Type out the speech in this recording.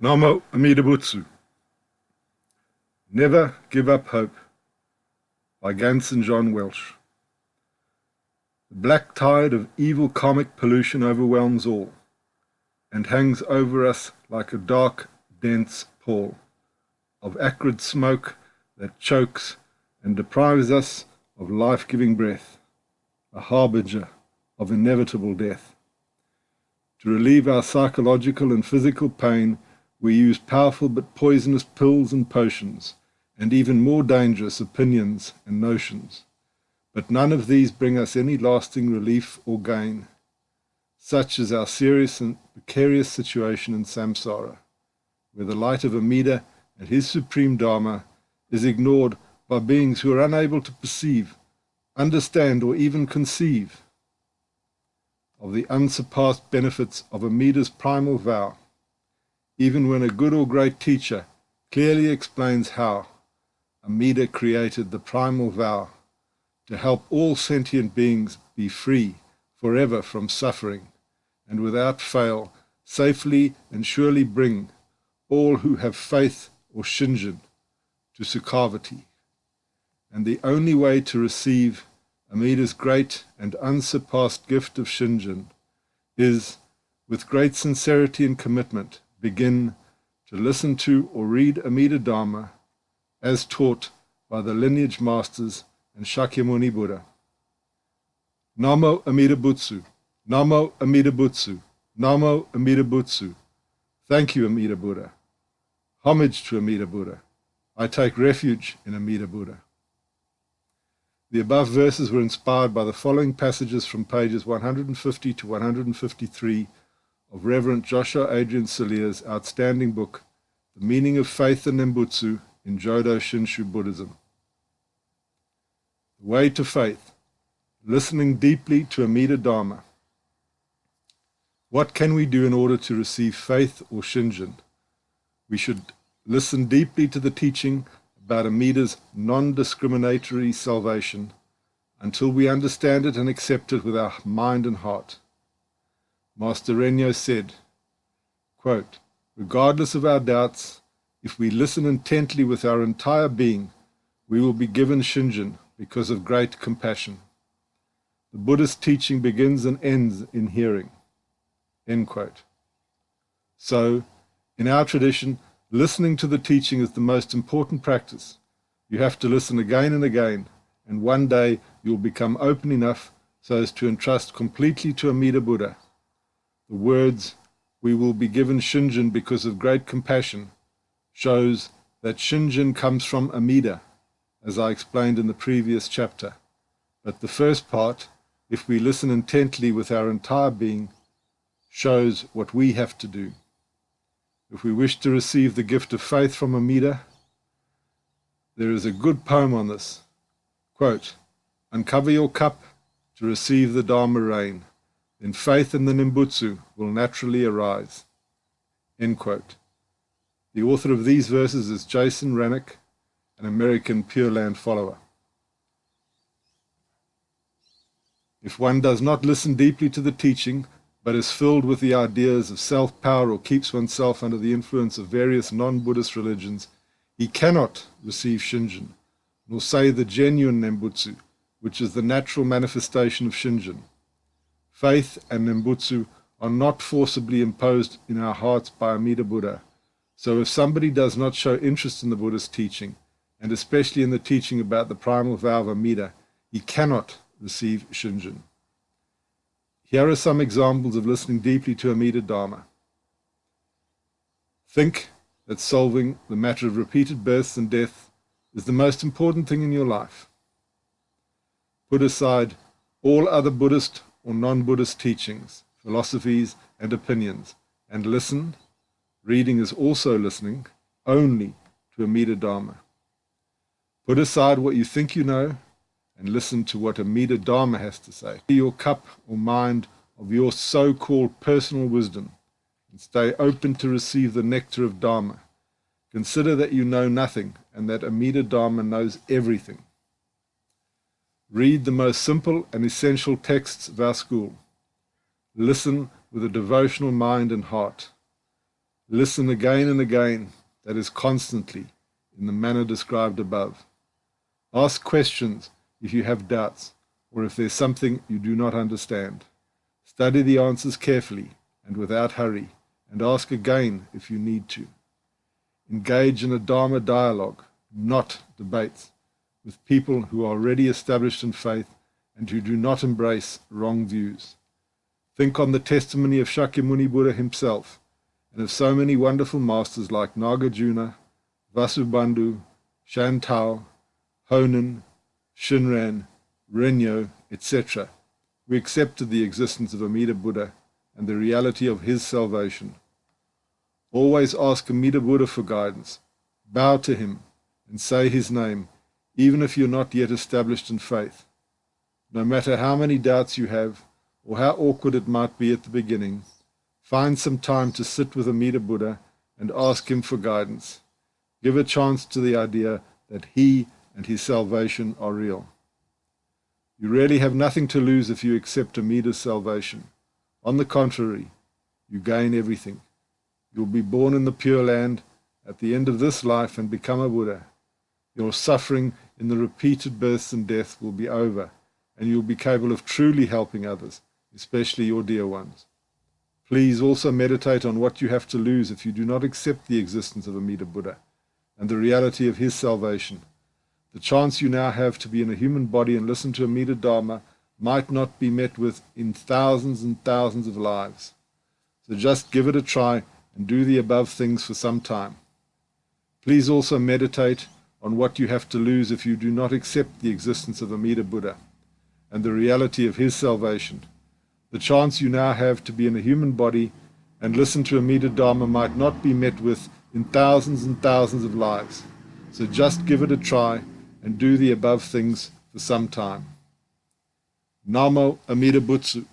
Namo Amida Butsu. Never Give Up Hope by Gansen John Welch. The black tide of evil karmic pollution overwhelms all and hangs over us like a dark, dense pall of acrid smoke that chokes and deprives us of life-giving breath, a harbinger of inevitable death. To relieve our psychological and physical pain, we use powerful but poisonous pills and potions, and even more dangerous opinions and notions. But none of these bring us any lasting relief or gain. Such is our serious and precarious situation in samsara, where the light of Amida and his supreme Dharma is ignored by beings who are unable to perceive, understand, or even conceive of the unsurpassed benefits of Amida's primal vow, even when a good or great teacher clearly explains how Amida created the primal vow to help all sentient beings be free forever from suffering, and without fail safely and surely bring all who have faith or shinjin to Sukhavati. And the only way to receive Amida's great and unsurpassed gift of shinjin is, with great sincerity and commitment, begin to listen to or read Amida Dharma as taught by the lineage masters and Shakyamuni Buddha. Namo Amida Butsu, Namo Amida Butsu, Namo Amida Butsu. Thank you, Amida Buddha. Homage to Amida Buddha. I take refuge in Amida Buddha. The above verses were inspired by the following passages from pages 150 to 153 of Reverend Josho Adrian Cirlea's outstanding book, The Meaning of Faith and Nembutsu in Jodo Shinshu Buddhism. The way to faith, listening deeply to Amida Dharma. What can we do in order to receive faith or shinjin? We should listen deeply to the teaching about Amida's non-discriminatory salvation until we understand it and accept it with our mind and heart. Master Rennyo said, quote, regardless of our doubts, if we listen intently with our entire being, we will be given shinjin because of great compassion. The Buddhist teaching begins and ends in hearing. End quote. So, in our tradition, listening to the teaching is the most important practice. You have to listen again and again, and one day you will become open enough so as to entrust completely to Amida Buddha. The words, we will be given shinjin because of great compassion, shows that shinjin comes from Amida, as I explained in the previous chapter. But the first part, if we listen intently with our entire being, shows what we have to do. If we wish to receive the gift of faith from Amida, there is a good poem on this. Quote, uncover your cup to receive the Dharma rain, then faith in the Nembutsu will naturally arise. End quote. The author of these verses is Jason Rannick, an American Pure Land follower. If one does not listen deeply to the teaching, but is filled with the ideas of self-power or keeps oneself under the influence of various non-Buddhist religions, he cannot receive shinjin, nor say the genuine Nembutsu, which is the natural manifestation of shinjin. Faith and Nembutsu are not forcibly imposed in our hearts by Amida Buddha. So if somebody does not show interest in the Buddhist teaching, and especially in the teaching about the primal vow of Amida, he cannot receive shinjin. Here are some examples of listening deeply to Amida Dharma. Think that solving the matter of repeated births and death is the most important thing in your life. Put aside all other Buddhist or non-Buddhist teachings, philosophies, and opinions, and listen, reading is also listening, only to Amida Dharma. Put aside what you think you know, and listen to what Amida Dharma has to say. Your cup or mind of your so-called personal wisdom, and stay open to receive the nectar of Dharma. Consider that you know nothing, and that Amida Dharma knows everything. Read the most simple and essential texts of our school. Listen with a devotional mind and heart. Listen again and again, that is constantly, in the manner described above. Ask questions if you have doubts, or if there's something you do not understand. Study the answers carefully and without hurry, and ask again if you need to. Engage in a Dharma dialogue, not debates, with people who are already established in faith and who do not embrace wrong views. Think on the testimony of Shakyamuni Buddha himself, and of so many wonderful masters like Nagarjuna, Vasubandhu, Shandao, Honen, Shinran, Rennyo, etc., who accepted the existence of Amida Buddha and the reality of his salvation. Always ask Amida Buddha for guidance, bow to him, and say his name, even if you're not yet established in faith. No matter how many doubts you have, or how awkward it might be at the beginning, find some time to sit with Amida Buddha and ask him for guidance. Give a chance to the idea that he and his salvation are real. You really have nothing to lose if you accept Amida's salvation. On the contrary, you gain everything. You'll be born in the Pure Land at the end of this life and become a Buddha. Your suffering in the repeated births and deaths will be over, and you'll be capable of truly helping others, especially your dear ones. Please also meditate on what you have to lose if you do not accept the existence of Amida Buddha and the reality of his salvation. The chance you now have to be in a human body and listen to Amida Dharma might not be met with in thousands and thousands of lives. So just give it a try and do the above things for some time. Please also meditate on what you have to lose if you do not accept the existence of Amida Buddha and the reality of his salvation. The chance you now have to be in a human body and listen to Amida Dharma might not be met with in thousands and thousands of lives. So just give it a try and do the above things for some time. Namo Amida Butsu.